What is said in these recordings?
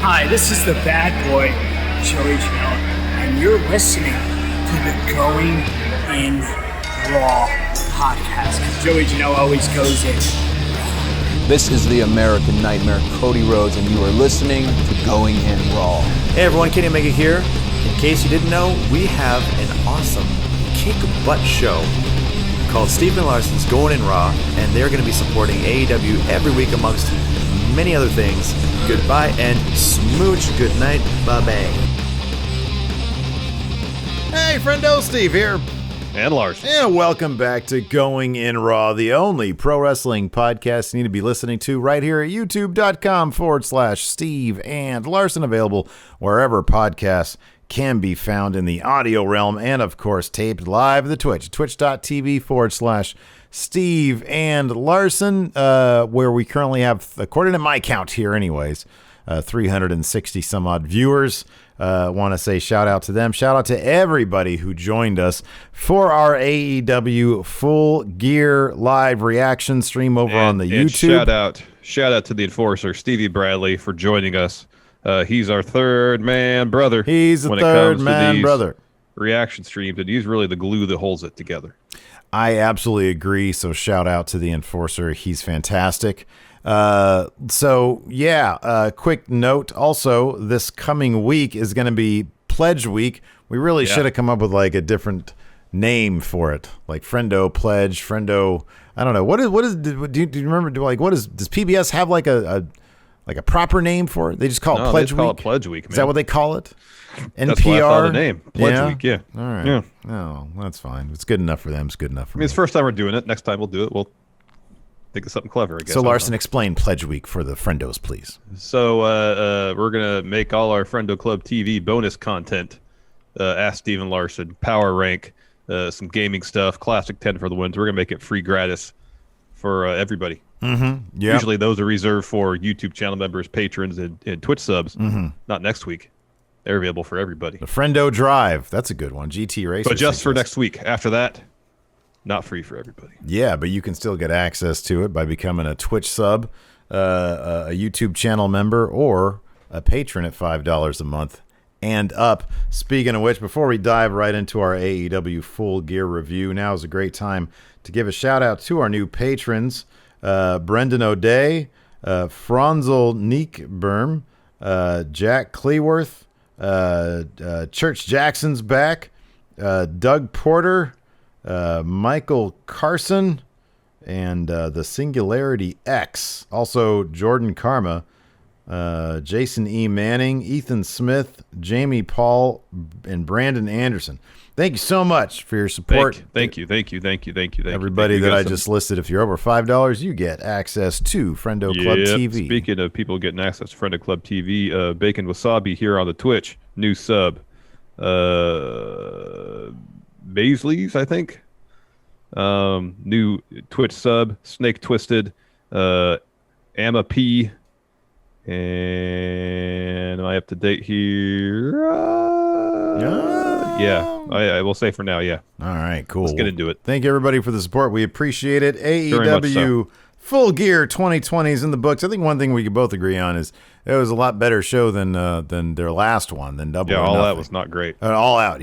Hi, this is the bad boy, Joey Janela, and you're listening to the Going in Raw podcast. Joey Janela always goes in. This is the American Nightmare, Cody Rhodes, and you are listening to Going in Raw. Hey everyone, Kenny Omega here. In case you didn't know, we have an awesome kick butt show called Steve and Larson's Going in Raw, and they're going to be supporting AEW every week amongst many other things. Goodbye and smooch. Good night. Bye-bye. Hey, friendo, Steve here. And Larson. And welcome back to Going in Raw, the only pro wrestling podcast you need to be listening to right here at youtube.com/Steve and Larson, available wherever podcasts can be found in the audio realm, and of course taped live at the twitch.tv/Steve and Larson, where we currently have, according to my count here anyways, 360 some odd viewers. Want to say shout out to them. Shout out to everybody who joined us for our AEW Full Gear live reaction stream over on the YouTube. Shout out to the enforcer, Stevie Bradley, for joining us. He's our third man brother. He's the third man brother. Reaction streams, and he's really the glue that holds it together. I absolutely agree. So shout out to the enforcer. He's fantastic. Quick note. Also, this coming week is going to be Pledge Week. We really should have come up with like a different name for it, like Friendo Pledge, Friendo. I don't know. What is? Do you remember? Does PBS have like a proper name for it? They just call it Pledge Week. Call it Pledge Week. Man. Is that what they call it? NPR. That's why I thought the name Pledge Week. Yeah. All right. Yeah. Oh, that's fine. It's good enough for them. It's good enough for me. It's the first time we're doing it. Next time we'll do it. We'll think of something clever, I guess. So Larson, explain Pledge Week for the friendos, please. So we're gonna make all our Friendo Club TV bonus content. Ask Steve and Larson, Power Rank, some gaming stuff, Classic 10 for the wins. We're gonna make it free, gratis for everybody. Mm-hmm. Yeah. Usually those are reserved for YouTube channel members, patrons, and Twitch subs. Mm-hmm. Not next week. They're available for everybody. The Friendo Drive, that's a good one. GT Racer. But just for next week. After that, not free for everybody. Yeah, but you can still get access to it by becoming a Twitch sub, a YouTube channel member, or a patron at $5 a month and up. Speaking of which, before we dive right into our AEW Full Gear review, now is a great time to give a shout out to our new patrons, Brendan O'Day, Franzel Neekberm, Jack Cleworth, Church Jackson's back, Doug Porter, Michael Carson, and the Singularity X. Also, Jordan Karma, Jason E. Manning, Ethan Smith, Jamie Paul, and Brandon Anderson. Thank you so much for your support. Thank you. Everybody that I just listed, if you're over $5, you get access to Friendo Club TV. Speaking of people getting access to Friendo Club TV, Bacon Wasabi here on the Twitch, new sub. Baisley's, I think. New Twitch sub, Snake Twisted, Amma P, and am I up to date here? I will say for now, yeah. All right, cool. Let's get into it. Thank you, everybody, for the support. We appreciate it. AEW Full Gear 2020 is in the books. I think one thing we could both agree on is it was a lot better show than their last one, than Double or Nothing. All Out was not great. All Out,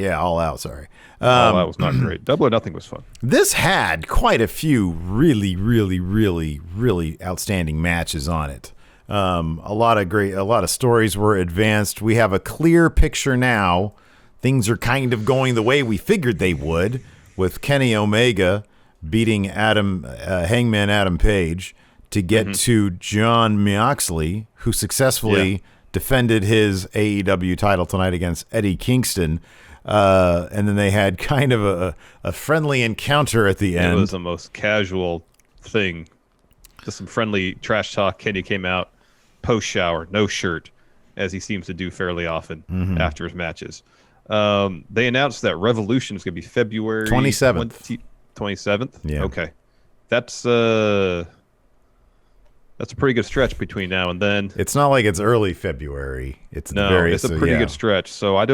sorry. All Out was not great. Double or Nothing was fun. This had quite a few really, really, really, really outstanding matches on it. A lot of stories were advanced. We have a clear picture now. Things are kind of going the way we figured they would, with Kenny Omega beating Hangman Adam Page to get to Jon Moxley, who successfully defended his AEW title tonight against Eddie Kingston. And then they had kind of a friendly encounter at the end. It was the most casual thing. Just some friendly trash talk. Kenny came out post-shower, no shirt, as he seems to do fairly often after his matches. They announced that Revolution is going to be February 27th. 27th? Yeah. Okay. That's a pretty good stretch between now and then. It's not like it's early February. It's it's a pretty good stretch. So are they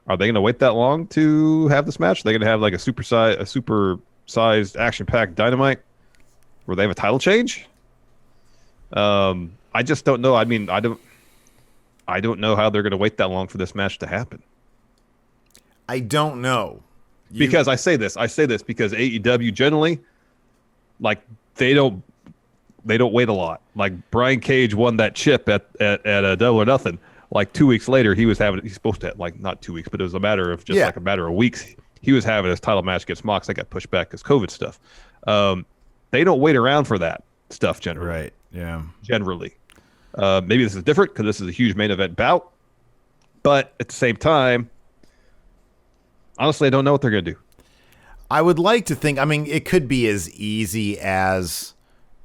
going to wait that long to have this match? Are they going to have like a super sized action-packed Dynamite where they have a title change? I just don't know. I mean, I don't know how they're going to wait that long for this match to happen. I don't know. Because I say this because AEW generally, like, they don't wait a lot. Like, Brian Cage won that chip at a Double or Nothing. Like 2 weeks later, he's supposed to have, like, not 2 weeks, but it was a matter of like a matter of weeks. He was having his title match against Mox. That got pushed back because COVID stuff. They don't wait around for that stuff generally. Right. Yeah. Generally. Maybe this is different because this is a huge main event bout. But at the same time, honestly, I don't know what they're going to do. I would like to think, I mean, it could be as easy as,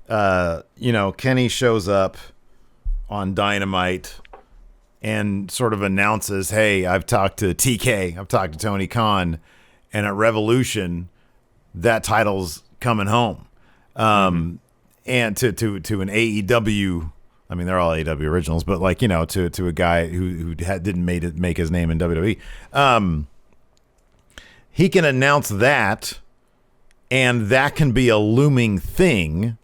Kenny shows up on Dynamite and sort of announces, hey, I've talked to TK, I've talked to Tony Khan, and at Revolution, that title's coming home. And to an AEW, I mean, they're all AEW originals, but like, to a guy who didn't make his name in WWE, he can announce that, and that can be a looming thing.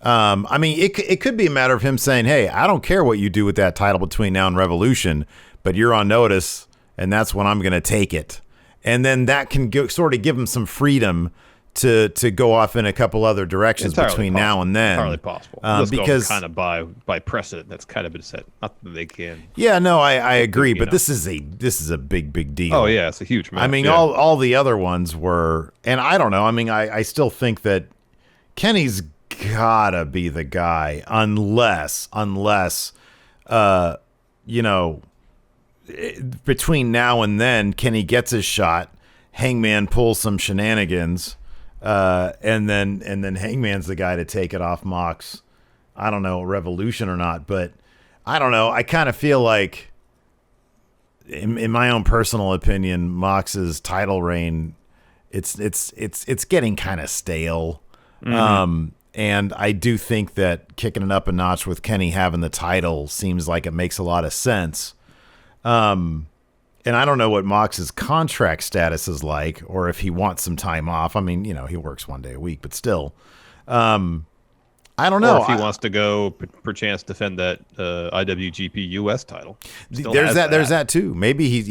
I mean, it could be a matter of him saying, hey, I don't care what you do with that title between now and Revolution, but you're on notice, and that's when I'm going to take it. And then that can sort of give him some freedom to go off in a couple other directions between now and then. Entirely possible. Because kind of by precedent, that's kind of been set. Not that they can. Yeah, no, I agree, but this is a big deal. Oh yeah, it's a huge match. I mean, all the other ones were, and I don't know. I mean, I still think that Kenny's gotta be the guy, unless between now and then Kenny gets his shot, Hangman pulls some shenanigans, and then Hangman's the guy to take it off Mox. I don't know, Revolution or not, but I don't know. I kind of feel like, in my own personal opinion, Mox's title reign, it's getting kind of stale. And I do think that kicking it up a notch with Kenny having the title seems like it makes a lot of sense. And I don't know what Mox's contract status is like, or if he wants some time off. I mean, he works 1 day a week, but still. I don't know. Or if he wants to go, perchance, defend that IWGP US title. There's that too. Maybe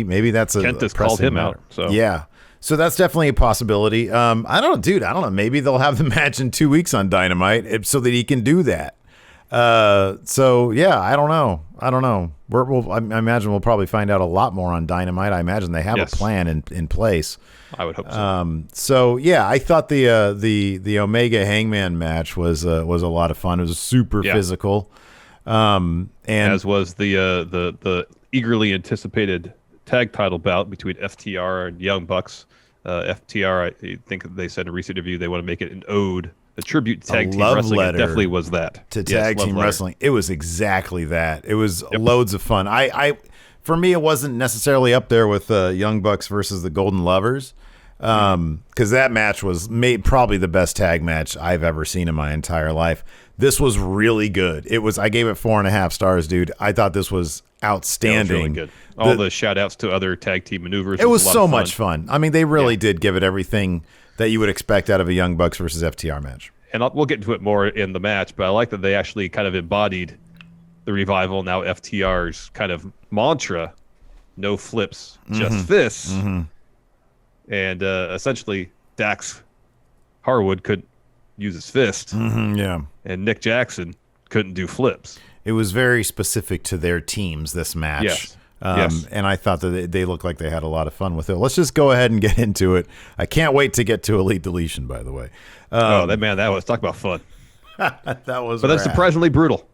maybe that's Kent has called him out. So yeah. So that's definitely a possibility. I don't know. Maybe they'll have the match in 2 weeks on Dynamite so that he can do that. So yeah, I don't know. I imagine we'll probably find out a lot more on Dynamite. I imagine they have a plan in place. I would hope so. So yeah, I thought the Omega Hangman match was a lot of fun. It was super physical. And as was the eagerly anticipated tag title bout between FTR and Young Bucks. FTR, I think they said in a recent interview they want to make it an ode, a tribute to tag team wrestling. It definitely was that to tag team wrestling. It was exactly that. It was loads of fun. I for me, it wasn't necessarily up there with Young Bucks versus the Golden Lovers, because that match was probably the best tag match I've ever seen in my entire life. This was really good. I gave it 4.5 stars, dude. I thought this was outstanding. Really good. All the shout outs to other tag team maneuvers. It was so much fun. I mean, they really did give it everything that you would expect out of a Young Bucks versus FTR match. And we'll get into it more in the match, but I like that they actually kind of embodied the Revival, now FTR's kind of mantra: no flips, just fists. And essentially, Dax Harwood couldn't use his fist. And Nick Jackson couldn't do flips. It was very specific to their teams, this match. Yes. And I thought that they looked like they had a lot of fun with it. Let's just go ahead and get into it. I can't wait to get to Elite Deletion, by the way. That was, talk about fun. That was But that's surprisingly brutal.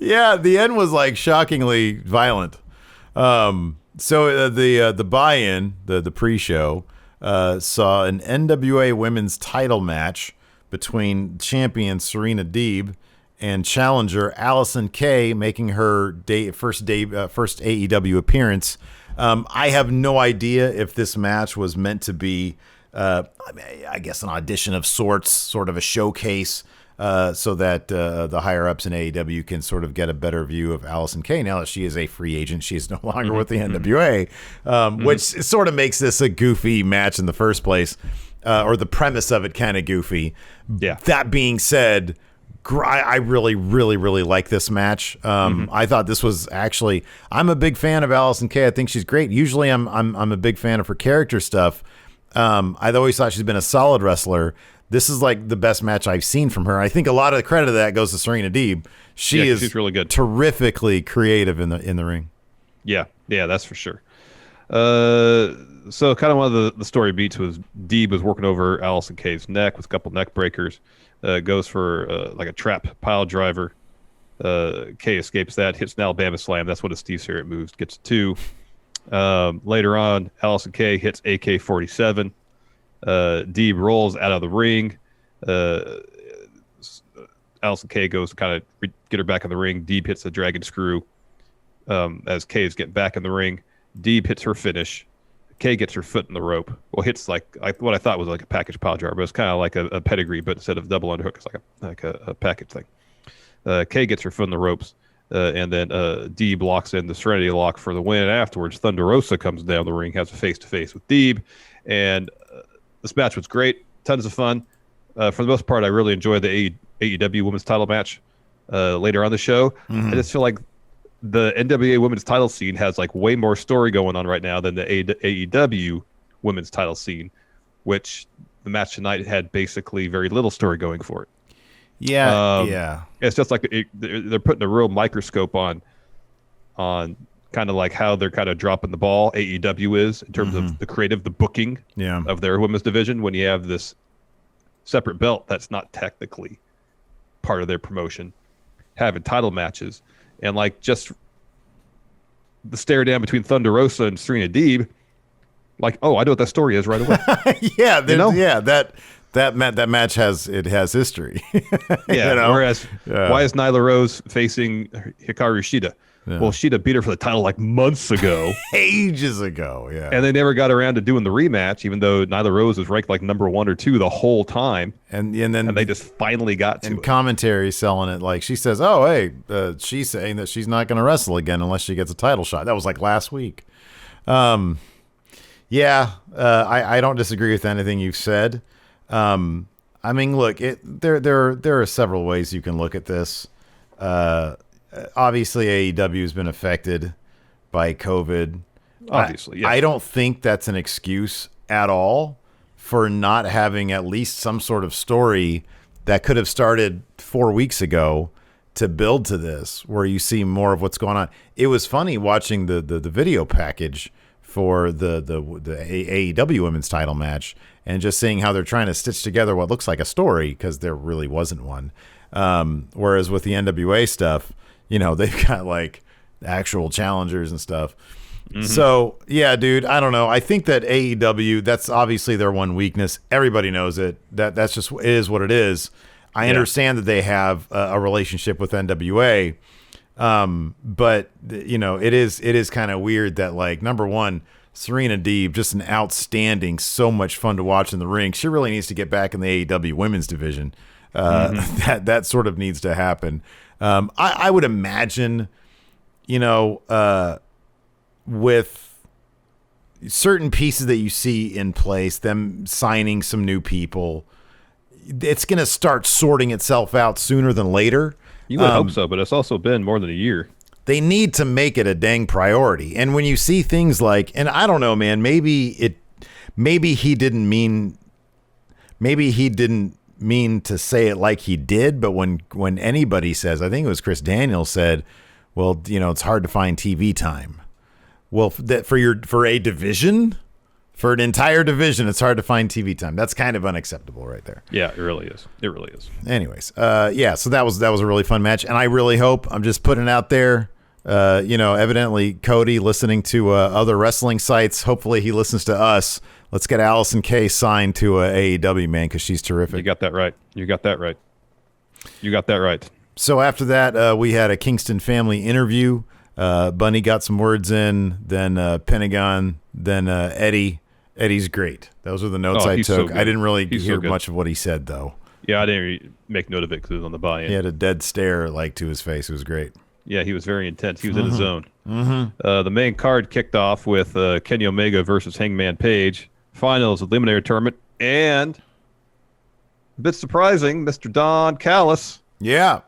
Yeah, the end was like shockingly violent. So the buy-in, the pre-show, saw an NWA women's title match between champion Serena Deeb and challenger Allysin Kay, making her first AEW appearance. I have no idea if this match was meant to be, I guess, an audition of sorts, sort of a showcase, so that the higher ups in AEW can sort of get a better view of Allysin Kay now that she is a free agent. She is no longer with the NWA, which sort of makes this a goofy match in the first place, or the premise of it kind of goofy. Yeah. That being said, I really, really, really like this match. I thought this was actually. I'm a big fan of Allysin Kay. I think she's great. Usually, I'm a big fan of her character stuff. I've always thought she's been a solid wrestler. This is like the best match I've seen from her. I think a lot of the credit of that goes to Serena Deeb. She's really good, terrifically creative in the ring. Yeah, that's for sure. So kind of one of the story beats was Deeb was working over Allysin Kay's neck with a couple neck breakers. Goes for like a trap pile driver. Kay escapes that, hits an Alabama slam. That's what a Steve Jarrett moves. Gets 2. Later on, Allysin Kay hits AK-47. Deeb rolls out of the ring. Allysin Kay goes to kind of get her back in the ring. Deeb hits the dragon screw as Kay is getting back in the ring. Deeb hits her finish. Kay gets her foot in the rope. Well, hits what I thought was like a package pile driver, but it's kind of like a pedigree, but instead of double underhook, it's like a package thing. Kay gets her foot in the ropes, and then Deeb locks in the Serenity Lock for the win. Afterwards, Thunder Rosa comes down the ring, has a face-to-face with Deeb, and this match was great. Tons of fun. For the most part, I really enjoyed the AEW Women's Title match later on the show. I just feel like the NWA Women's Title scene has like way more story going on right now than the AEW Women's Title scene, which the match tonight had basically very little story going for it. Yeah. It's just like they're putting a real microscope on kind of like how they're kind of dropping the ball. AEW is in terms of the creative, the booking of their women's division. When you have this separate belt that's not technically part of their promotion, having title matches, and like just the stare down between Thunder Rosa and Serena Deeb, like, oh, I know what that story is right away. That match has history. Whereas, why is Nyla Rose facing Hikaru Shida? Yeah. Well, Shida beat her for the title like months ago. Ages ago, yeah. And they never got around to doing the rematch, even though Nyla Rose was ranked like number 1 or 2 the whole time. And they just finally got to it. And commentary selling it like she says, oh, hey, she's saying that she's not going to wrestle again unless she gets a title shot. That was like last week. I don't disagree with anything you've said. I mean, look, there are several ways you can look at this. Obviously, AEW has been affected by COVID. Obviously, yes. I don't think that's an excuse at all for not having at least some sort of story that could have started 4 weeks ago to build to this, where you see more of what's going on. It was funny watching the video package for the AEW Women's Title match and just seeing how they're trying to stitch together what looks like a story, because there really wasn't one. Whereas with the NWA stuff, they've got like actual challengers and stuff. So, yeah, dude, I don't know. I think that AEW, that's obviously their one weakness. Everybody knows it. That's just it is what it is. I understand that they have a relationship with NWA, but it is kind of weird that, like, number one, Serena Deeb, just an outstanding, so much fun to watch in the ring. She really needs to get back in the AEW women's division. That sort of needs to happen. I would imagine, with certain pieces that you see in place, them signing some new people, it's going to start sorting itself out sooner than later. You would hope so, but it's also been more than a year. They need to make it a dang priority. And when you see things like, and I don't know, man, maybe he didn't mean to say it like he did, but when anybody says, I think it was Chris Daniels said, well, it's hard to find TV time. Well, for a division, for an entire division, it's hard to find TV time. That's kind of unacceptable right there. Yeah, it really is. It really is. Anyways, so that was a really fun match, and I really hope, I'm just putting it out there, evidently Cody listening to other wrestling sites, hopefully he listens to us. Let's get Allysin Kay signed to AEW, man, because she's terrific. You got that right. So after that, we had a Kingston family interview. Bunny got some words in, then Pentagon, then Eddie. Eddie's great. Those are the notes I took. So I didn't really hear much of what he said, though. Yeah, I didn't really make note of it because it was on the buy-in. He had a dead stare to his face. It was great. Yeah, he was very intense. He was in his zone. The main card kicked off with Kenny Omega versus Hangman Page. Finals eliminator tournament, and a bit surprising, Mr. Don Callis Yeah.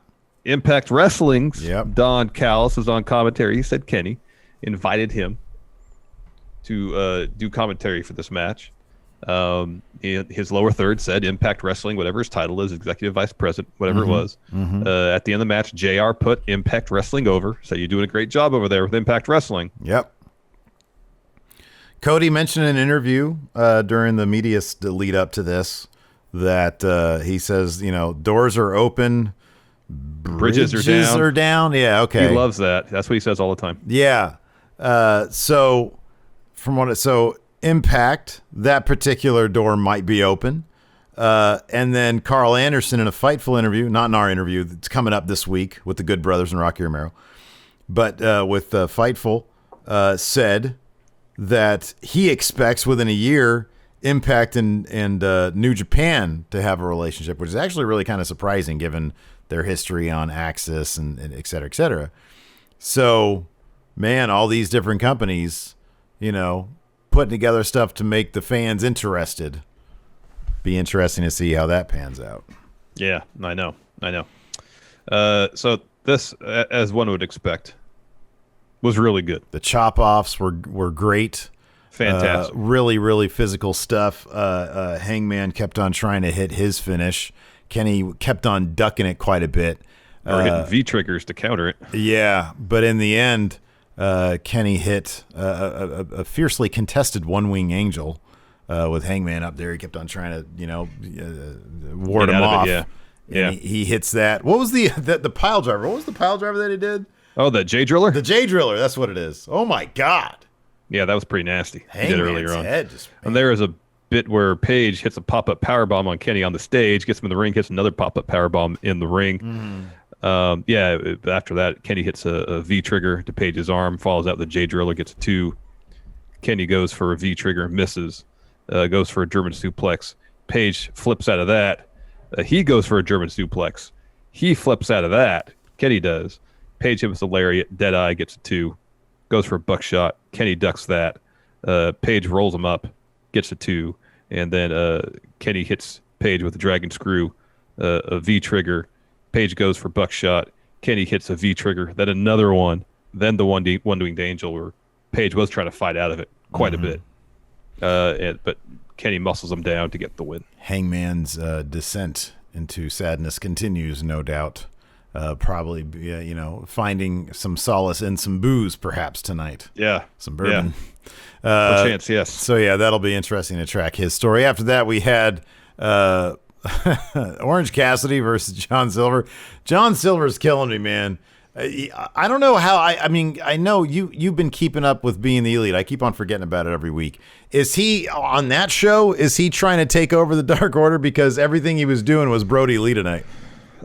Impact Wrestling's Yep. Don Callis was on commentary. He said Kenny invited him to do commentary for this match. His lower third said Impact Wrestling, whatever his title is, Executive Vice President, whatever it was. At the end of the match, JR put Impact Wrestling over, said, "You're doing a great job over there with Impact Wrestling." Yep. Cody mentioned in an interview during the media lead up to this that he says, doors are open, bridges are down. Yeah, okay. He loves that. That's what he says all the time. Yeah. So Impact, that particular door might be open. And then Carl Anderson in a Fightful interview, not in our interview, that's coming up this week with the Good Brothers and Rocky Romero, but with Fightful, said that he expects within a year Impact and New Japan to have a relationship, which is actually really kind of surprising given their history on Axis and et cetera, et cetera. So, man, all these different companies, putting together stuff to make the fans interested. Be interesting to see how that pans out. Yeah, I know. So this, as one would expect, was really good. The chop-offs were great. Fantastic. Really, really physical stuff. Hangman kept on trying to hit his finish. Kenny kept on ducking it quite a bit. Or hitting V-triggers to counter it. Yeah, but in the end, Kenny hit a fiercely contested one-wing angel with Hangman up there. He kept on trying to, ward him off. Yeah. And he hits that. What was the pile driver? What was the pile driver that he did? Oh, the J Driller? The J Driller. That's what it is. Oh, my God. Yeah, that was pretty nasty. He Hangman's did earlier on. head And there is a bit where Paige hits a pop-up powerbomb on Kenny on the stage, gets him in the ring, hits another pop-up powerbomb in the ring. After that, Kenny hits a V-trigger to Paige's arm, follows out the J Driller, gets a 2. Kenny goes for a V-trigger, misses, goes for a German suplex. Paige flips out of that. He goes for a German suplex. He flips out of that. Kenny does. Paige hits a lariat, Deadeye gets a 2, goes for a buckshot. Kenny ducks that. Paige rolls him up, gets a 2, and then Kenny hits Paige with a dragon screw, a V-trigger. Paige goes for buckshot. Kenny hits a V-trigger, then another one, then the one-winged angel where Paige was trying to fight out of it quite a bit. But Kenny muscles him down to get the win. Hangman's descent into sadness continues, no doubt. Probably, finding some solace in some booze perhaps tonight. Yeah. Some bourbon. Yeah. Chance, yes. So, yeah, that'll be interesting to track his story. After that, we had Orange Cassidy versus John Silver. John Silver's killing me, man. I don't know how. I know you've been keeping up with Being the Elite. I keep on forgetting about it every week. Is he on that show? Is he trying to take over the Dark Order? Because everything he was doing was Brody Lee tonight.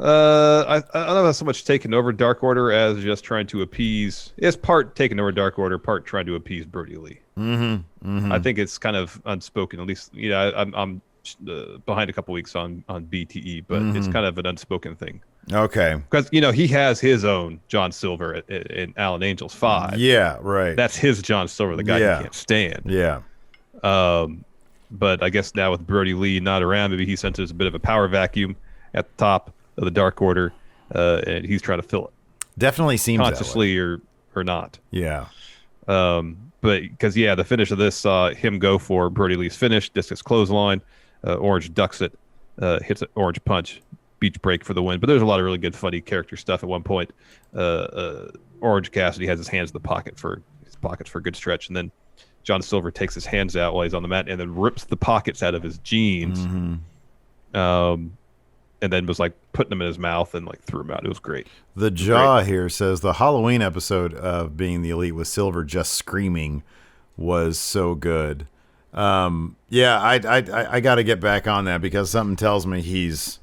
I don't know if so much taking over Dark Order as just trying to appease. It's part taking over Dark Order, part trying to appease Brody Lee. I think it's kind of unspoken. At least, I'm behind a couple weeks on BTE, but it's kind of an unspoken thing. Okay. Because, he has his own John Silver in Allen Angels 5. Yeah, right. That's his John Silver, the guy he can't stand. Yeah. But I guess now with Brody Lee not around, maybe he senses a bit of a power vacuum at the top of the Dark Order, and he's trying to fill it. Definitely seems consciously or not. Yeah. But because, the finish of this saw him go for Brody Lee's finish, discus clothesline, Orange ducks it, hits an Orange punch, beach break for the win. But there's a lot of really good, funny character stuff. At one point, Orange Cassidy has his hands in the pockets for a good stretch, and then John Silver takes his hands out while he's on the mat and then rips the pockets out of his jeans. And then was putting them in his mouth and threw them out. It was great. The Jaw here says the Halloween episode of Being the Elite with Silver just screaming was so good. I got to get back on that because something tells me he's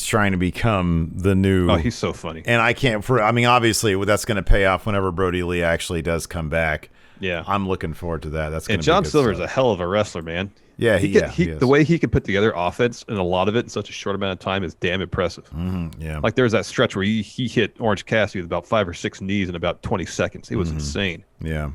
trying to become the new. Oh, he's so funny. And I can't. Obviously, that's going to pay off whenever Brody Lee actually does come back. Yeah, I'm looking forward to that. And John Silver is a hell of a wrestler, man. Yeah, he the way he can put together offense and a lot of it in such a short amount of time is damn impressive. Yeah, there's that stretch where he hit Orange Cassidy with about 5 or 6 knees in about 20 seconds. It was insane. Yeah,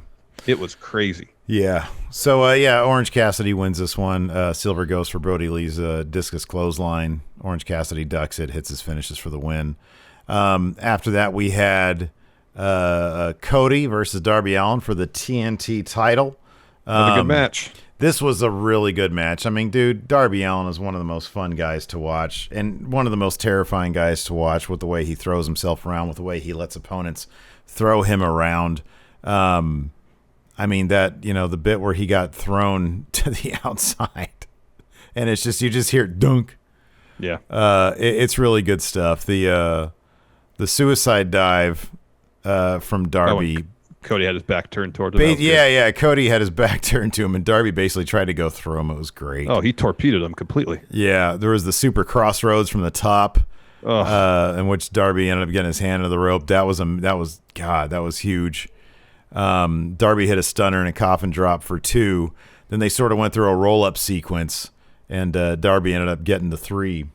it was crazy. Yeah. So, Orange Cassidy wins this one. Silver goes for Brody Lee's discus clothesline. Orange Cassidy ducks it, hits his finishes for the win. After that, we had Cody versus Darby Allin for the TNT title. Another good match. This was a really good match. I mean, dude, Darby Allin is one of the most fun guys to watch and one of the most terrifying guys to watch with the way he throws himself around, with the way he lets opponents throw him around. I mean, the bit where he got thrown to the outside and it's just, you just hear dunk. Yeah. It's really good stuff. The suicide dive from Darby. Cody had his back turned toward him. Yeah. Cody had his back turned to him, and Darby basically tried to go through him. It was great. Oh, he torpedoed him completely. Yeah, there was the super crossroads from the top, in which Darby ended up getting his hand into the rope. That was huge. Darby hit a stunner and a coffin drop for 2. Then they sort of went through a roll-up sequence, and Darby ended up getting the 3.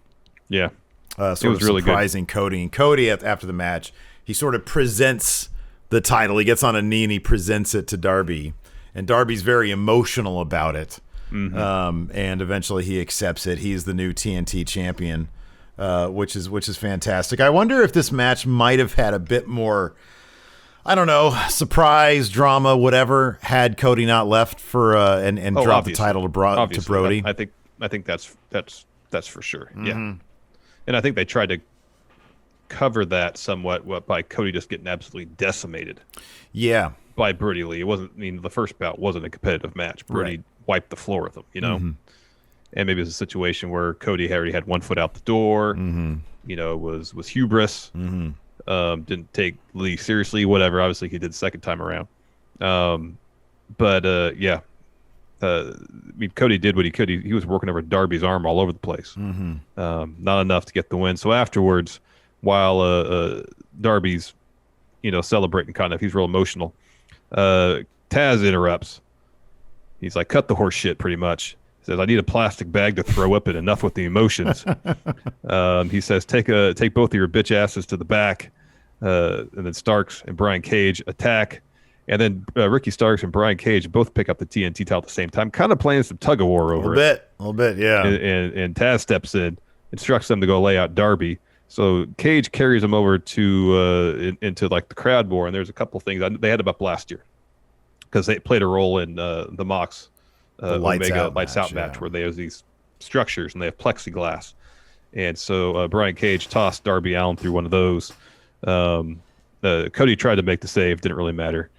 Yeah. Sort it was of really surprising good. Cody. And Cody, after the match, he sort of presents the title. He gets on a knee and he presents it to Darby. And Darby's very emotional about it. Mm-hmm. And eventually he accepts it. He's the new TNT champion, which is fantastic. I wonder if this match might have had a bit more, I don't know, surprise, drama, whatever, had Cody not left for and dropped the title to Brody. I think that's for sure. Mm-hmm. Yeah. And I think they tried to cover that somewhat by Cody just getting absolutely decimated. Yeah. By Brody Lee. It wasn't, the first bout wasn't a competitive match. Brody wiped the floor with him, Mm-hmm. And maybe it was a situation where Cody already had one foot out the door, was hubris, didn't take Lee seriously, whatever. Obviously he did the second time around. Cody did what he could. He was working over Darby's arm all over the place. Not enough to get the win. So afterwards, while Darby's, celebrating kind of, he's real emotional. Taz interrupts. He's like, cut the horse shit, pretty much. He says, I need a plastic bag to throw up in. Enough with the emotions. He says, take both of your bitch asses to the back. And then Starks and Brian Cage attack. And then Ricky Starks and Brian Cage both pick up the TNT title at the same time, kind of playing some tug of war over it. A little bit, yeah. And Taz steps in, instructs them to go lay out Darby. So Cage carries him over to into like the crowd more, and there's a couple things. They had him up last year because they played a role in the Mox Lights Out match where they have these structures and they have plexiglass. And so Brian Cage tossed Darby Allin through one of those. Cody tried to make the save, didn't really matter.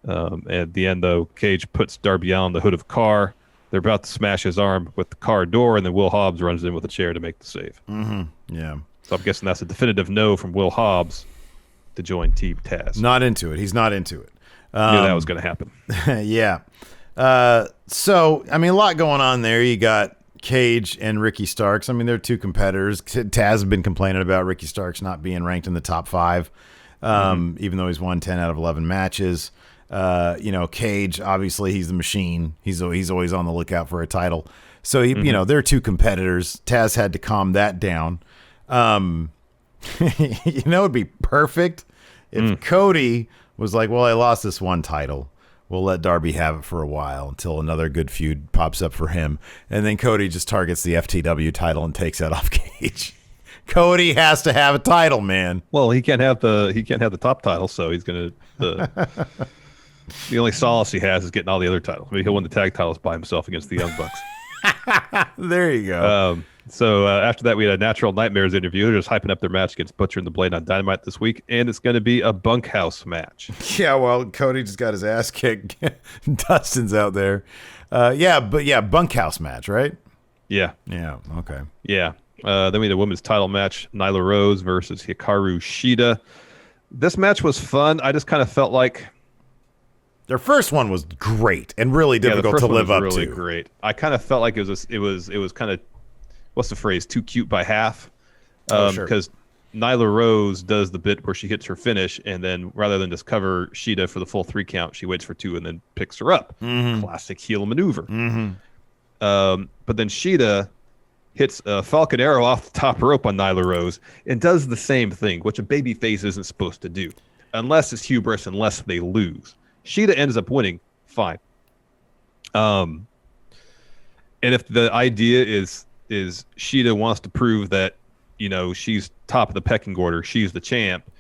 At the end, though, Cage puts Darby Allin on the hood of a car. They're about to smash his arm with the car door, and then Will Hobbs runs in with a chair to make the save. Mm-hmm. Yeah. So I'm guessing that's a definitive no from Will Hobbs to join Team Taz. Not into it. He's not into it. Knew that was going to happen. Yeah. So, a lot going on there. You got Cage and Ricky Starks. They're two competitors. Taz has been complaining about Ricky Starks not being ranked in the top 5, even though he's won 10 out of 11 matches. Cage, obviously, he's the machine. He's always on the lookout for a title. So, they're two competitors. Taz had to calm that down. It'd be perfect if Cody was like, well, I lost this one title. We'll let Darby have it for a while until another good feud pops up for him. And then Cody just targets the FTW title and takes that off Cage. Cody has to have a title, man. Well, he can't have the top title, so he's going to the only solace he has is getting all the other titles. Maybe he'll win the tag titles by himself against the Young Bucks. There you go. So after that, we had a Natural Nightmares interview. They're just hyping up their match against Butcher and the Blade on Dynamite this week, and it's going to be a bunkhouse match. Yeah, well, Cody just got his ass kicked. Dustin's out there. Bunkhouse match, right? Yeah. Yeah, okay. Yeah. Then we had a women's title match, Nyla Rose versus Hikaru Shida. This match was fun. I just kind of felt like their first one was great and really difficult to live up to. Really great. I kind of felt like it was kind of, what's the phrase? Too cute by half. Sure. Because Nyla Rose does the bit where she hits her finish, and then rather than just cover Shida for the full 3 count, she waits for 2 and then picks her up. Mm-hmm. Classic heel maneuver. Mm-hmm. But then Shida hits a Falcon Arrow off the top rope on Nyla Rose and does the same thing, which a babyface isn't supposed to do, unless it's hubris, unless they lose. Shida ends up winning. Fine. And if the idea is Shida wants to prove that, you know, she's top of the pecking order, she's the champ,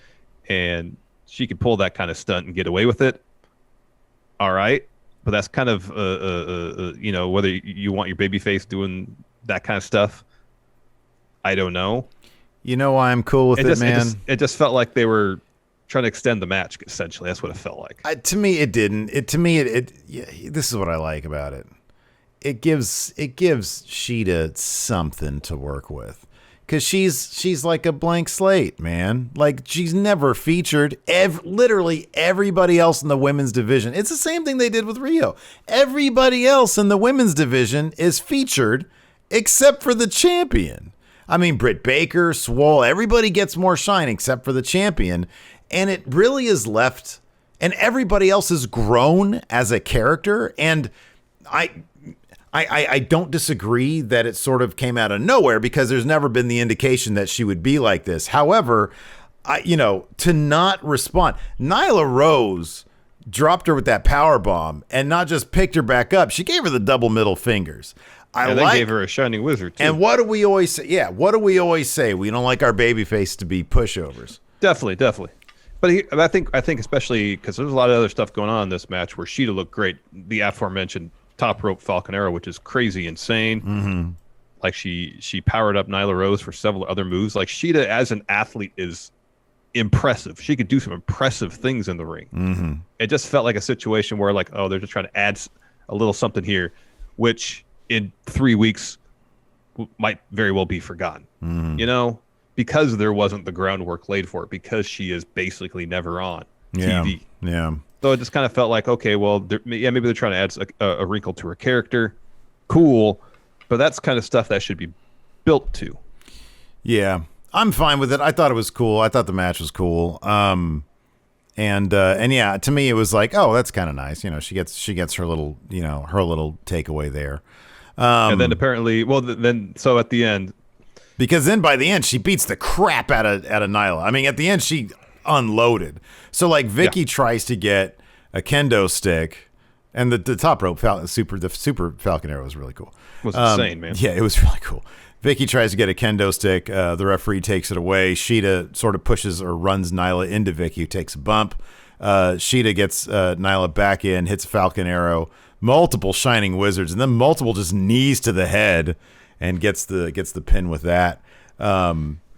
and she could pull that kind of stunt and get away with it, all right. But that's kind of, you know, whether you want your babyface doing that kind of stuff, I don't know. You know why I'm cool with it, man? It just felt like they were trying to extend the match, essentially. That's what it felt like. To me, it didn't. Yeah, this is what I like about it. It gives Shida something to work with. Because she's like a blank slate, man. Like, she's never featured. Literally everybody else in the women's division. It's the same thing they did with Rio. Everybody else in the women's division is featured except for the champion. I mean, Britt Baker, Swole, everybody gets more shine except for the champion. And it really is left, and everybody else has grown as a character. And I don't disagree that it sort of came out of nowhere, because there's never been the indication that she would be like this. However, to not respond, Nyla Rose dropped her with that power bomb and not just picked her back up. She gave her the double middle fingers. And they gave her a shining wizard too. And what do we always say? Yeah, what do we always say? We don't like our babyface to be pushovers. Definitely. But I think especially because there's a lot of other stuff going on in this match where Shida looked great. The aforementioned top rope Falcon Arrow, which is crazy insane. Mm-hmm. Like she powered up Nyla Rose for several other moves. Like, Shida as an athlete is impressive. She could do some impressive things in the ring. Mm-hmm. It just felt like a situation where, like, oh, they're just trying to add a little something here, which in 3 weeks might very well be forgotten. Mm-hmm. You know, because there wasn't the groundwork laid for it, because she is basically never on TV. Yeah. So it just kind of felt like, okay, well, maybe they're trying to add a wrinkle to her character. Cool. But that's kind of stuff that should be built to. Yeah. I'm fine with it. I thought it was cool. I thought the match was cool. And yeah, to me it was like, oh, that's kind of nice. You know, she gets her little takeaway there. And then apparently, so at the end, because then by the end she beats the crap out of Nyla. I mean, at the end she unloaded. So like Vicky tries to get a kendo stick, and the top rope super Falcon Arrow was really cool. It was insane, man. Yeah, it was really cool. Vicky tries to get a kendo stick. The referee takes it away. Shida sort of pushes or runs Nyla into Vicky, who takes a bump. Shida gets Nyla back in, hits a Falcon Arrow, multiple shining wizards, and then multiple just knees to the head, and gets the pin with that.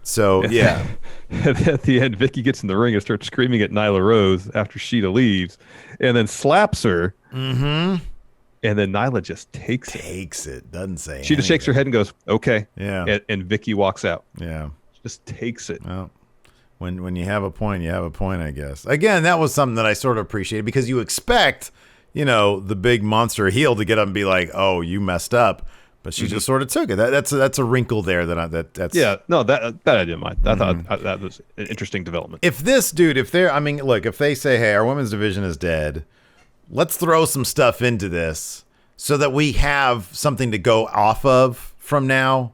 So yeah. At the end, Vicky gets in the ring and starts screaming at Nyla Rose after Shida leaves, and then slaps her. Mm-hmm. And then Nyla just takes it. Doesn't say. She just shakes her head and goes, "Okay." Yeah. And Vicky walks out. Yeah. Just takes it. Well, when you have a point, you have a point, I guess. Again, that was something that I sort of appreciated, because you expect, the big monster heel to get up and be like, "Oh, you messed up," but she just sort of took it. That's a wrinkle there that's. Yeah. No, that I didn't mind. I thought that was an interesting development. If this dude, if they say, "Hey, our women's division is dead," let's throw some stuff into this so that we have something to go off of from now,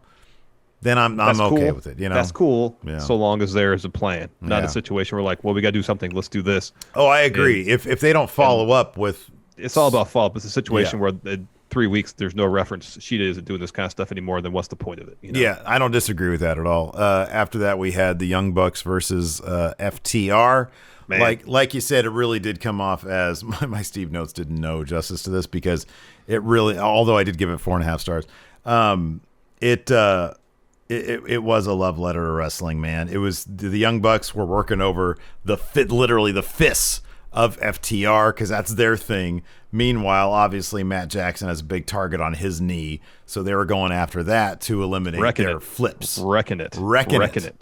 then I'm okay with it. That's cool. Yeah. So long as there is a plan, not a situation where, like, well, we got to do something. Let's do this. Oh, I agree. If they don't follow up with, it's all about follow up. It's a situation where in 3 weeks there's no reference. Shida isn't doing this kind of stuff anymore. Then what's the point of it? Yeah, I don't disagree with that at all. After that, we had the Young Bucks versus FTR. Man. Like you said, it really did come off as my Steve notes did no justice to this, because it really, although I did give it 4.5 stars, it was a love letter to wrestling, man. It was the Young Bucks were working over literally the fists of FTR, because that's their thing. Meanwhile, obviously Matt Jackson has a big target on his knee, so they were going after that to eliminate their flips. Wrecking it.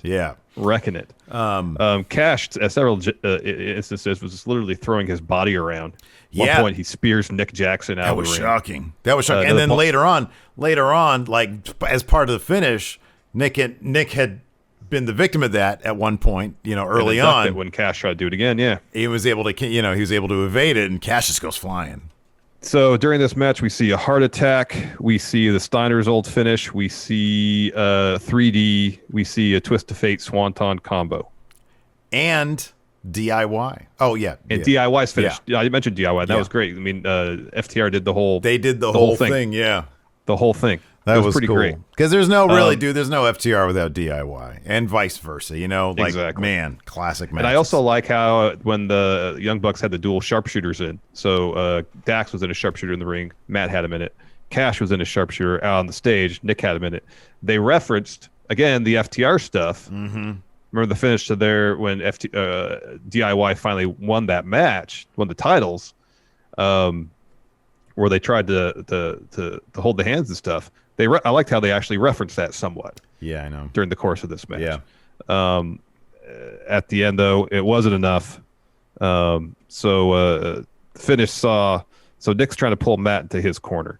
Yeah. Wrecking it. Cash, at several instances, was just literally throwing his body around. At one point, he spears Nick Jackson out of the ring. That was shocking. And then later on, like, as part of the finish, Nick had been the victim of that at one point, early on. When Cash tried to do it again, he was able to evade it, and Cash just goes flying. So during this match, we see a heart attack. We see the Steiner's old finish. We see 3D. We see a Twist of Fate Swanton combo. And DIY. Oh yeah, And yeah. DIY's finished. Yeah, you mentioned DIY. That was great. I mean, FTR did the whole. They did the whole thing. Yeah, the whole thing. That was pretty cool. great. Because there's no there's no FTR without DIY, and vice versa. You know, like Exactly. man, classic matches. And I also like how when the Young Bucks had the dual sharpshooters in. So Dax was in a sharpshooter in the ring. Matt had him in it. Cash was in a sharpshooter out on the stage. Nick had him in it. They referenced again the FTR stuff. Mm-hmm. Remember the finish to there when DIY finally won that match, won the titles, where they tried to hold the hands and stuff. I liked how they actually referenced that somewhat. Yeah, I know. During the course of this match. Yeah. At the end, though, it wasn't enough. So finish saw. So Nick's trying to pull Matt into his corner.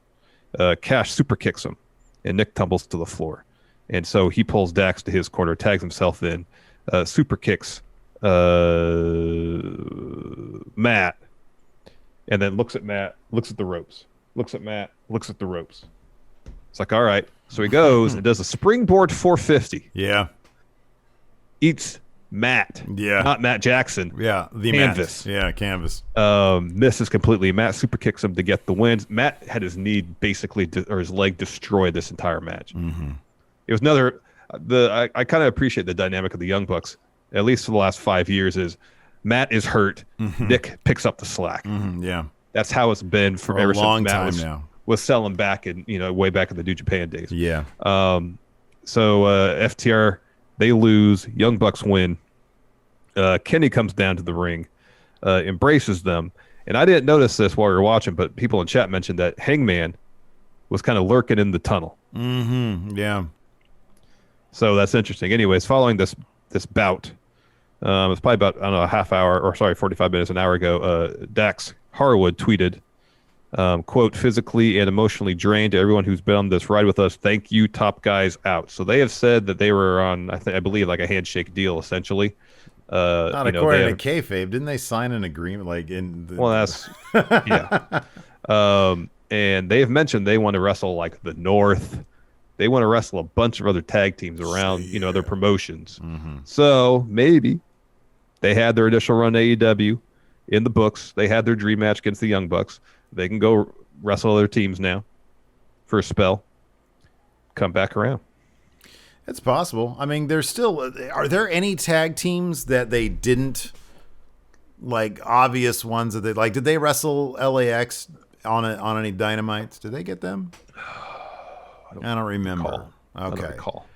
Cash super kicks him, and Nick tumbles to the floor. And so he pulls Dax to his corner, tags himself in, super kicks Matt, and then looks at Matt, looks at the ropes, looks at Matt, looks at the ropes. It's like, all right. So he goes and does a springboard 450. Yeah. Eats Matt. Yeah. Not Matt Jackson. Yeah. The Canvas. Matt. Yeah, canvas. Misses completely. Matt super kicks him to get the win. Matt had his knee basically, or his leg destroyed this entire match. Mm-hmm. It was another. I kind of appreciate the dynamic of the Young Bucks, at least for the last 5 years. Is Matt is hurt, Nick picks up the slack. Mm-hmm. Yeah, that's how it's been for a ever long since Matt time was selling back in way back in the New Japan days. Yeah. So FTR they lose, Young Bucks win. Kenny comes down to the ring, embraces them, and I didn't notice this while we were watching, but people in chat mentioned that Hangman was kind of lurking in the tunnel. Mm-hmm. Yeah. So that's interesting. Anyways, following this bout, it's probably about, I don't know, a half hour, or sorry, 45 minutes, an hour ago, Dax Harwood tweeted, quote, physically and emotionally drained to everyone who's been on this ride with us. Thank you, top guys out. So they have said that they were on, I believe, like a handshake deal, essentially. Not according to kayfabe. Didn't they sign an agreement? Well, that's, yeah. And they have mentioned they want to wrestle like the North. They want to wrestle a bunch of other tag teams around, their promotions. Mm-hmm. So maybe they had their initial run AEW in the books. They had their dream match against the Young Bucks. They can go wrestle other teams now for a spell. Come back around. It's possible. I mean, are there any tag teams that they didn't, like, obvious ones that they, like, did they wrestle LAX on any Dynamites? Did they get them? I don't remember. I don't recall.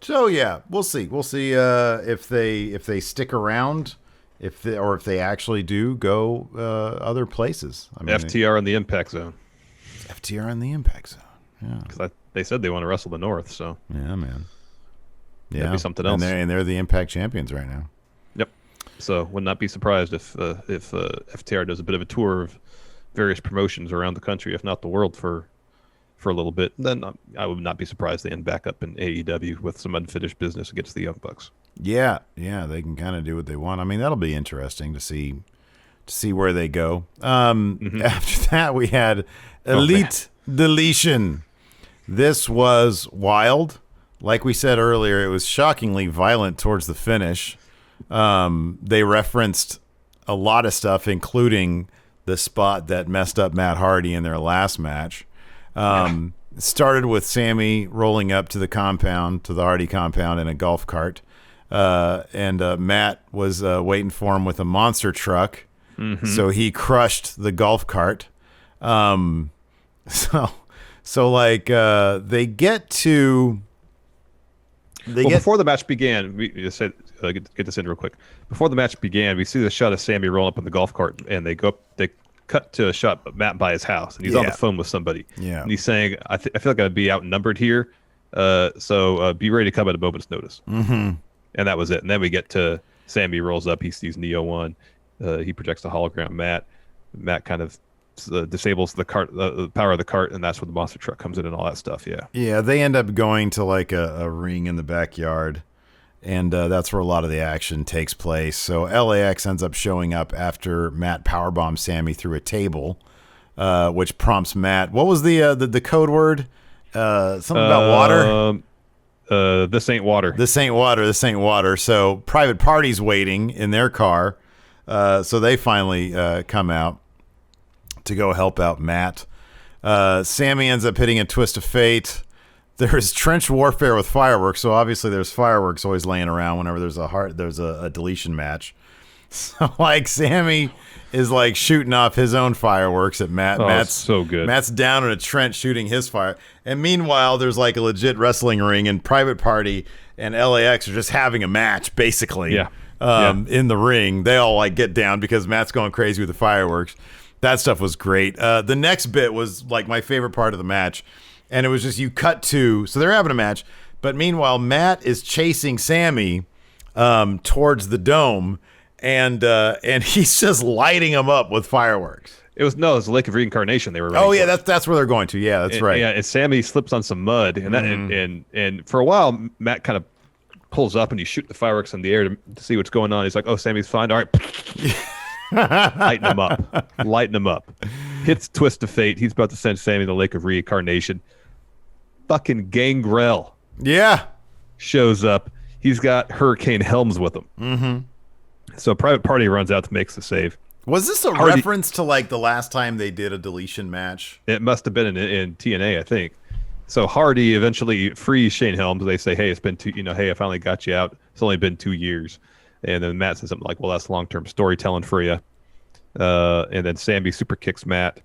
So yeah, we'll see. We'll see if they stick around, if they actually do go other places. I mean, FTR in the Impact Zone. FTR in the Impact Zone. Yeah, because they said they want to wrestle the North. So yeah, man. Yeah, that'd be something else. And they're the Impact champions right now. Yep. So would not be surprised if FTR does a bit of a tour of various promotions around the country, if not the world, for a little bit. Then I would not be surprised they end back up in AEW with some unfinished business against the Young Bucks. Yeah, they can kind of do what they want. I mean, that'll be interesting to see where they go. After that, we had Elite Deletion. This was wild. Like we said earlier, it was shockingly violent towards the finish. They referenced a lot of stuff, including the spot that messed up Matt Hardy in their last match. It started with Sammy rolling up to the Hardy compound in a golf cart. And Matt was waiting for him with a monster truck. Mm-hmm. So he crushed the golf cart. So they get to... Before the match began, we just said, get this in real quick. Before the match began, we see the shot of Sammy rolling up in the golf cart, and they cut to a shot of Matt by his house, and he's on the phone with somebody. Yeah. And he's saying, I feel like I'd be outnumbered here, so be ready to come at a moment's notice. Mm-hmm. And that was it. And then we get to Sammy rolls up, he sees Neo 1, he projects the hologram Matt. Matt kind of disables the cart, the power of the cart, and that's where the monster truck comes in and all that stuff. Yeah, they end up going to like a ring in the backyard, and that's where a lot of the action takes place. So LAX ends up showing up after Matt powerbombs Sammy through a table, which prompts Matt. What was the code word? Something about water. This ain't water. This ain't water. This ain't water. So Private Party's waiting in their car. So they finally come out to go help out Matt. Sammy ends up hitting a twist of fate. There's trench warfare with fireworks. So obviously there's fireworks always laying around whenever there's a deletion match. So like Sammy is like shooting off his own fireworks at Matt. Oh, Matt's so good. Matt's down in a trench shooting his fire. And meanwhile, there's like a legit wrestling ring, and Private Party and LAX are just having a match, basically. Yeah. In the ring. They all like get down because Matt's going crazy with the fireworks. That stuff was great. The next bit was like my favorite part of the match. And it was just you cut to, so they're having a match, but meanwhile, Matt is chasing Sammy towards the dome, and he's just lighting him up with fireworks. It was the Lake of Reincarnation they were running. Oh yeah, that's where they're going to. Yeah, that's right. Yeah, and Sammy slips on some mud, and that, and for a while Matt kind of pulls up and you shoot the fireworks in the air to see what's going on. He's like, "Oh, Sammy's fine. All right." Lighten him up. Hits Twist of Fate. He's about to send Sammy to the Lake of Reincarnation. Fucking Gangrel. Yeah. Shows up. He's got Hurricane Helms with him. Mm-hmm. So Private Party runs out to makes the save. Was this a reference to like the last time they did a deletion match? It must have been in TNA, I think. So Hardy eventually frees Shane Helms. They say, "Hey, it's been hey, I finally got you out. It's only been 2 years." And then Matt says something like, "Well, that's long-term storytelling for you." And then Sammy super kicks Matt.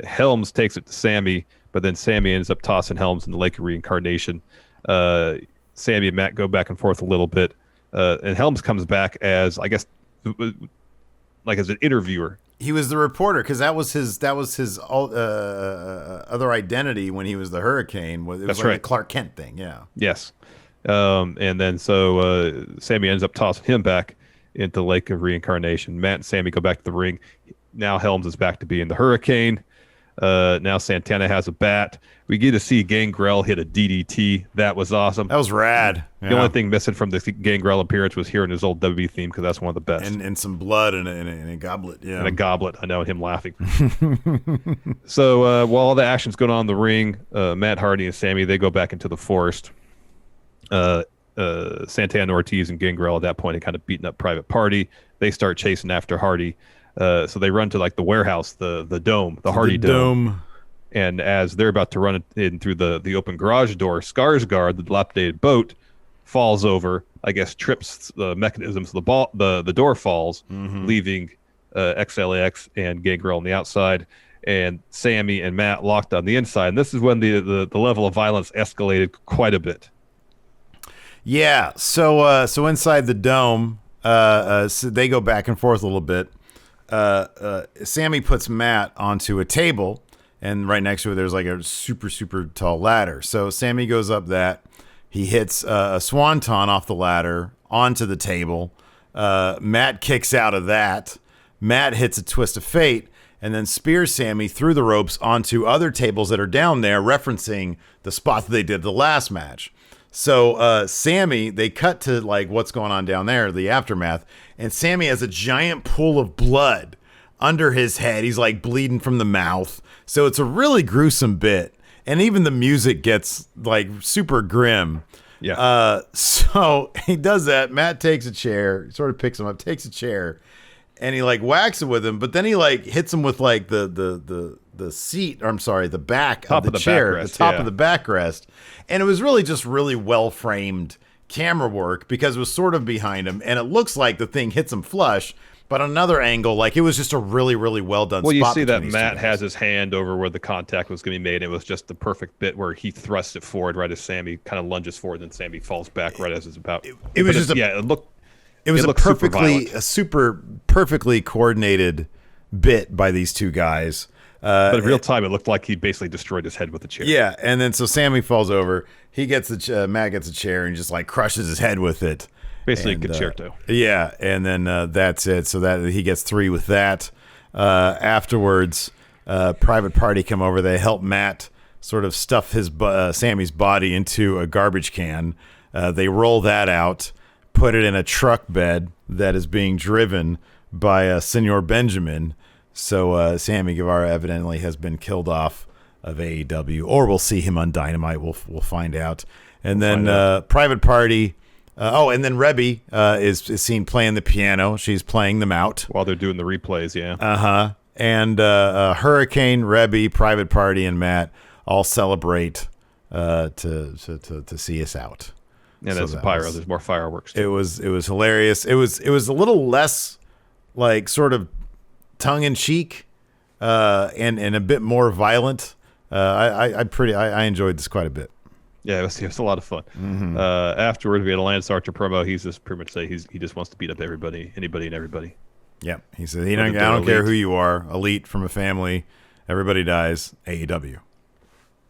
Helms takes it to Sammy, but then Sammy ends up tossing Helms in the Lake of Reincarnation. Sammy and Matt go back and forth a little bit. And Helms comes back as, I guess, like as an interviewer. He was the reporter because that was his other identity when he was the Hurricane. It was That's like right. a Clark Kent thing, yeah. Yes. And then so Sammy ends up tossing him back into Lake of Reincarnation. Matt and Sammy go back to the ring. Now Helms is back to being the Hurricane. Now Santana has a bat. We get to see Gangrel hit a DDT. That was awesome. That was rad. The only thing missing from the Gangrel appearance was hearing his old WWE theme because that's one of the best. And some blood in a goblet. Yeah. And a goblet. I know, him laughing. So while all the action's going on in the ring, Matt Hardy and Sammy, they go back into the forest. Santana Ortiz and Gangrel at that point had kind of beaten up Private Party. They start chasing after Hardy. So they run to like the warehouse, the dome, the Hardy Dome. And as they're about to run in through the open garage door, Skarsgård, the dilapidated boat, falls over. I guess trips the mechanisms. The door falls, leaving XLAX and Gangrel on the outside, and Sammy and Matt locked on the inside. And this is when the level of violence escalated quite a bit. Yeah. So inside the dome, so they go back and forth a little bit. Sammy puts Matt onto a table, and right next to it there's like a super, super tall ladder. So Sammy goes up that. He hits a swanton off the ladder onto the table. Matt kicks out of that. Matt hits a twist of fate and then spears Sammy through the ropes onto other tables that are down there, referencing the spot that they did the last match. So Sammy, they cut to like what's going on down there, the aftermath, and Sammy has a giant pool of blood under his head. He's like bleeding from the mouth. So it's a really gruesome bit. And even the music gets like super grim. Yeah. So he does that. Matt takes a chair, sort of picks him up, takes a chair, and he like whacks it with him. But then he like hits him with like the seat, or I'm sorry, the back of the chair, backrest, the top of the backrest. And it was really just really well framed camera work because it was sort of behind him, and it looks like the thing hits him flush. But on another angle, like it was just a really, really well done. Well, you spot see that between these Matt two has guys. his hand over where the contact was going to be made. It was just the perfect bit where he thrusts it forward right as Sammy kind of lunges forward, and Sammy falls back right as it's about. It was just It was a super perfectly coordinated bit by these two guys. But in real time, it looked like he basically destroyed his head with a chair. Yeah, and then so Sammy falls over. He gets Matt gets a chair and just like crushes his head with it. Basically and, a concerto. Yeah, and then that's it. So that he gets 3 with that. Afterwards, Private Party come over. They help Matt sort of stuff his Sammy's body into a garbage can. They roll that out, put it in a truck bed that is being driven by Senor Benjamin. So Sammy Guevara evidently has been killed off of AEW, or we'll see him on Dynamite. We'll find out. And then Private Party. And then Rebby is seen playing the piano. She's playing them out while they're doing the replays. Yeah. And Hurricane, Rebby, Private Party, and Matt all celebrate to see us out. And so that's pyro. There's more fireworks too. It was hilarious. It was a little less like sort of tongue in cheek and a bit more violent. I enjoyed this quite a bit. Yeah, it was a lot of fun. Mm-hmm. Afterwards, we had a Lance Archer promo. He's just pretty much say he just wants to beat up anybody, and everybody. Yep. He said, I don't care who you are, elite from a family, everybody dies, AEW.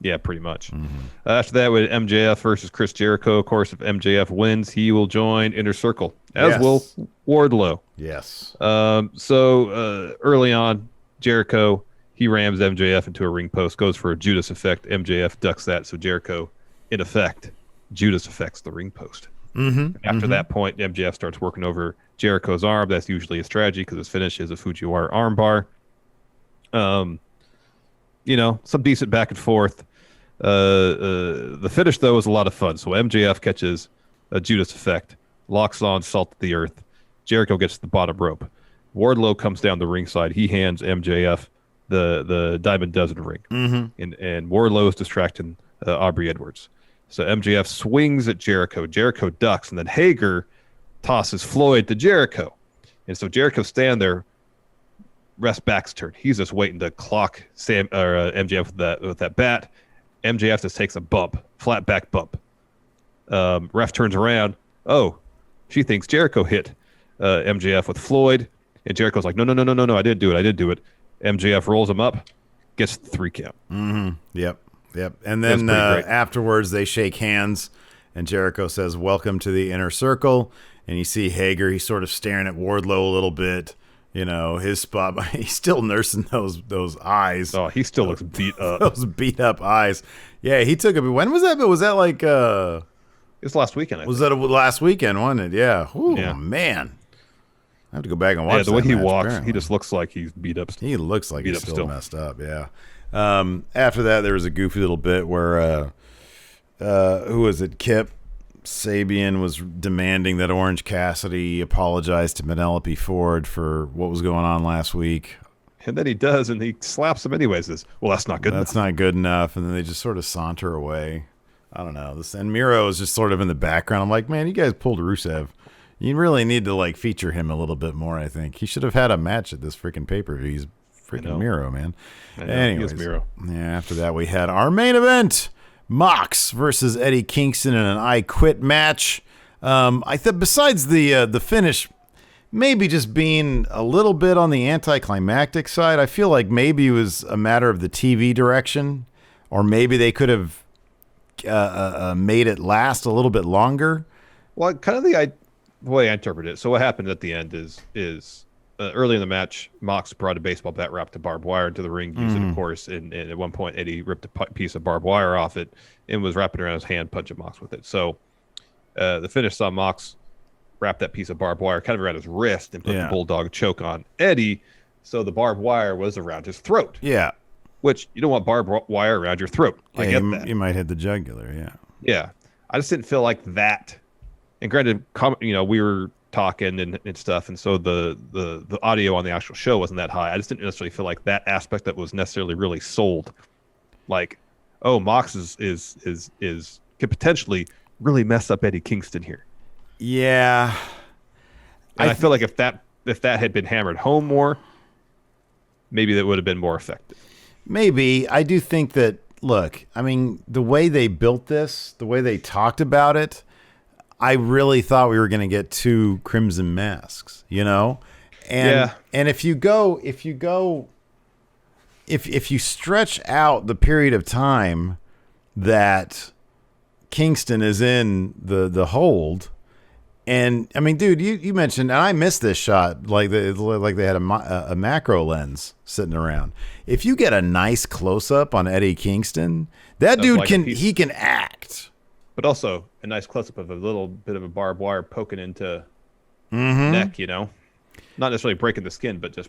Yeah, pretty much. Mm-hmm. After that, we had MJF versus Chris Jericho. Of course, if MJF wins, he will join Inner Circle, as will Wardlow. Yes. So early on, Jericho, he rams MJF into a ring post, goes for a Judas effect. MJF ducks that, so Jericho, in effect, Judas affects the ring post. Mm-hmm. After that point, MJF starts working over Jericho's arm. That's usually a strategy because his finish is a Fujiwara armbar. Some decent back and forth. The finish, though, was a lot of fun. So MJF catches a Judas effect, locks on Salt of the Earth. Jericho gets to the bottom rope. Wardlow comes down the ringside. He hands MJF the Diamond Dozen ring. Mm-hmm. And Wardlow is distracting Aubrey Edwards. So MJF swings at Jericho. Jericho ducks, and then Hager tosses Floyd to Jericho. And so Jericho's standing there, rest back's turned. He's just waiting to clock MJF with that bat. MJF just takes a bump, flat back bump. Ref turns around. Oh, she thinks Jericho hit MJF with Floyd. And Jericho's like, no, I didn't do it. MJF rolls him up, gets the 3 count. Mm-hmm. Yep. And then afterwards, they shake hands, and Jericho says, "Welcome to the Inner Circle." And you see Hager, he's sort of staring at Wardlow a little bit. His spot, he's still nursing those eyes. Oh, he still looks beat up. Those beat up eyes. Yeah, he took when was that? Was that like it's last weekend. That last weekend, wasn't it? Yeah. Ooh, yeah. Man. I have to go back and watch the way he walks, apparently. he just looks like he's beat up. He looks like he's still messed up, yeah. After that, there was a goofy little bit where, who was it? Kip Sabian was demanding that Orange Cassidy apologize to Penelope Ford for what was going on last week. And then he does, and he slaps him anyways. Well, that's not good enough. That's not good enough. And then they just sort of saunter away. I don't know. And Miro is just sort of in the background. I'm like, man, you guys pulled Rusev. You really need to feature him a little bit more, I think. He should have had a match at this freaking pay-per-view. He's freaking Miro, man. Anyways, Miro. Yeah, after that we had our main event. Mox versus Eddie Kingston in an I Quit match. I thought besides the finish maybe just being a little bit on the anticlimactic side, I feel like maybe it was a matter of the TV direction, or maybe they could have made it last a little bit longer. Well, kind of the way I interpret it. So what happened at the end is early in the match, Mox brought a baseball bat wrapped to barbed wire into the ring, used it, of course, and at one point Eddie ripped a piece of barbed wire off it and was wrapping around his hand, punching Mox with it. So the finish saw Mox wrap that piece of barbed wire kind of around his wrist and put the bulldog choke on Eddie, so the barbed wire was around his throat. Yeah. Which, you don't want barbed wire around your throat. Yeah, I get that. You might hit the jugular, yeah. Yeah. I just didn't feel like that. And granted, we were talking and stuff, and so the audio on the actual show wasn't that high. I just didn't necessarily feel like that aspect that was necessarily really sold. Like, oh, Mox could potentially really mess up Eddie Kingston here. Yeah. And I feel like if that had been hammered home more, maybe that would have been more effective. Maybe. I do think that, look, I mean, the way they built this, the way they talked about it, I really thought we were going to get 2 Crimson Masks, And and if you stretch out the period of time that Kingston is in the hold, and I mean, dude, you mentioned, and I missed this shot, like they had a macro lens sitting around. If you get a nice close up on Eddie Kingston, that dude he can act. But also a nice close-up of a little bit of a barbed wire poking into neck, Not necessarily breaking the skin, but just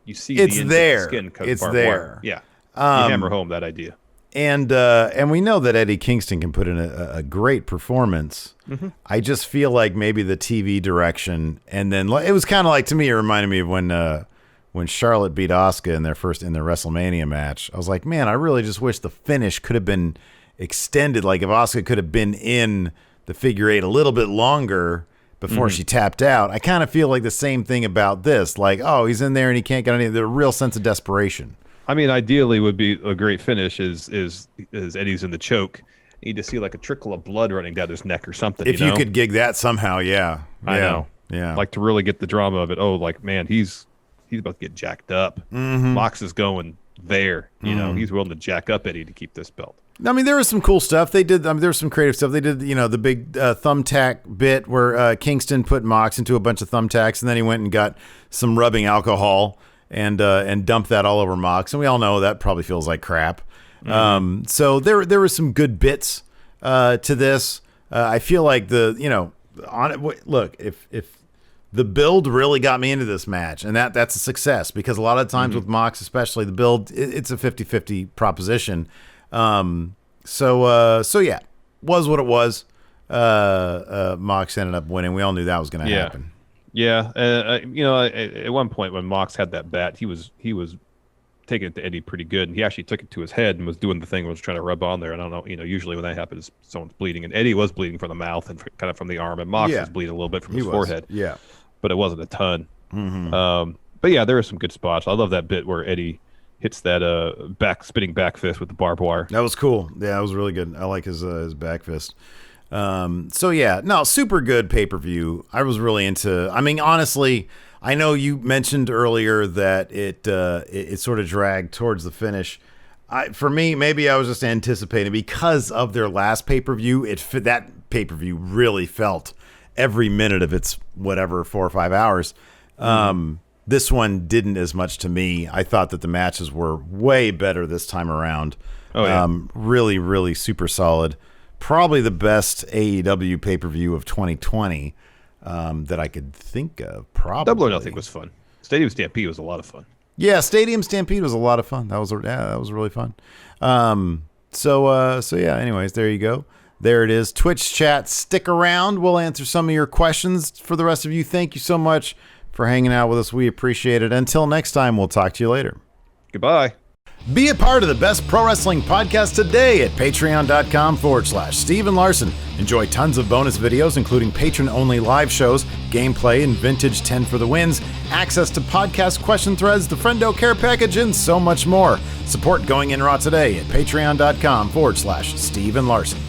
you see it's the there. The skin it's barbed there. Wire. Yeah. You hammer home that idea. And we know that Eddie Kingston can put in a great performance. Mm-hmm. I just feel like maybe the TV direction, and then it was kind of like, to me, it reminded me of when Charlotte beat Asuka in their WrestleMania match. I was like, man, I really just wish the finish could have been extended. Like if Asuka could have been in the figure eight a little bit longer before she tapped out. I kind of feel like the same thing about this. Like, oh, he's in there and he can't get any. The real sense of desperation. I mean, ideally would be a great finish is Eddie's in the choke. You need to see like a trickle of blood running down his neck or something. If you could gig that somehow, yeah. I know. Yeah. Like to really get the drama of it. Oh, like, man, he's about to get jacked up. Mm-hmm. Mox is going there. You know, he's willing to jack up Eddie to keep this belt. I mean, there was some cool stuff they did. I mean, there was some creative stuff they did. You know, the big thumbtack bit where Kingston put Mox into a bunch of thumbtacks, and then he went and got some rubbing alcohol and dumped that all over Mox. And we all know that probably feels like crap. Mm-hmm. So there were some good bits to this. I feel like look, if the build really got me into this match, and that's a success, because a lot of times with Mox, especially the build, it's a 50-50 proposition. So yeah, was what it was. Mox ended up winning. We all knew that was going to happen. Yeah. At one point when Mox had that bat, he was taking it to Eddie pretty good, and he actually took it to his head and was doing the thing, was trying to rub on there. And I don't know, usually when that happens, someone's bleeding, and Eddie was bleeding from the mouth and kind of from the arm, and Mox was bleeding a little bit from his forehead. Yeah. But it wasn't a ton. Mm-hmm. But yeah, there were some good spots. I love that bit where Eddie hits that spinning back fist with the barbed wire. That was cool. Yeah, that was really good. I like his back fist. So yeah, no, super good pay-per-view. I was really into. I mean, honestly, I know you mentioned earlier that it sort of dragged towards the finish. For me, maybe I was just anticipating, because of their last pay-per-view. That pay-per-view really felt every minute of its 4 or 5 hours. This one didn't as much to me. I thought that the matches were way better this time around. Oh, yeah. Really, really super solid. Probably the best AEW pay-per-view of 2020 that I could think of. Probably. Double or Nothing was fun. Stadium Stampede was a lot of fun. Yeah, Stadium Stampede was a lot of fun. That was really fun. So yeah. Anyways, there you go. There it is. Twitch chat. Stick around. We'll answer some of your questions. For the rest of you, thank you so much for hanging out with us. We appreciate it. Until next time, we'll talk to you later. Goodbye. Be a part of the best pro wrestling podcast today at patreon.com/Steven Larson. Enjoy tons of bonus videos, including patron-only live shows, gameplay, and vintage 10 for the wins, access to podcast question threads, the Friendo Care Package, and so much more. Support Going In Raw today at patreon.com/Steven Larson.